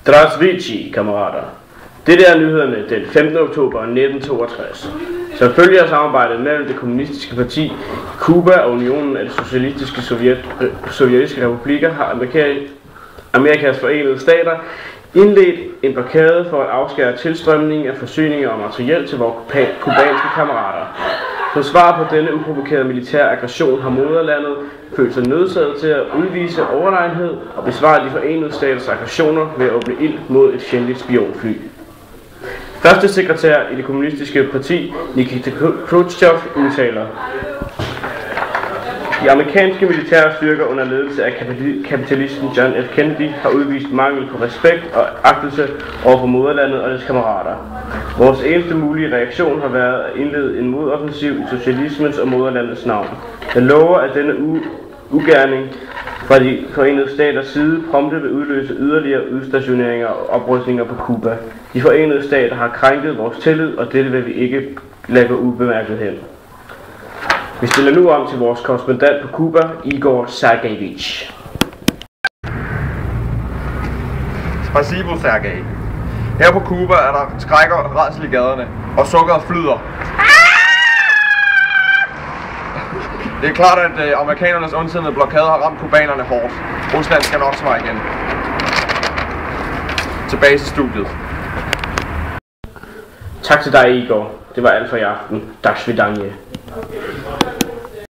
Здравствуйте, kammerater. Dette er nyhederne den 15. oktober 1962. Som følge af samarbejdet mellem det kommunistiske parti Cuba og Unionen af de socialistiske sovjetiske republikker har Amerikas Forenede Stater indledt en blokade for at afskære tilstrømningen af forsyninger og materiel til vores kubanske kammerater. Som svar på denne uprovokerede militære aggression har moderlandet følt sig nødsaget til at udvise overlegenhed og besvare de Forenede Staters aggressioner ved at åbne ild mod et fjendtligt spionfly. Første sekretær i det kommunistiske parti, Nikita Khrushchev, udtaler: De amerikanske militære styrker under ledelse af kapitalisten John F. Kennedy har udvist mangel på respekt og agtelse over for moderlandet og dets kammerater. Vores eneste mulige reaktion har været at indlede en modoffensiv i socialismens og moderlandets navn. Jeg lover, at denne ugerning fra de Forenede Staters side prompte vil udløse yderligere udstationeringer og oprustninger på Cuba. De Forenede Stater har krænket vores tillid, og dette vil vi ikke lade gå ubemærket hen. Vi stiller nu om til vores korrespondent på Cuba, Igor Sergejevich. Spasibo, Sergej. Her på Cuba er der skræk og rædsel i gaderne, og sukkeret flyder. Det er klart, at amerikanernes ondsindede blokade har ramt kubanerne hårdt. Rusland skal nok svare igen. Tilbage til studiet. Tak til dig, Igor. Det var alt for i aften. Tak, svidanje.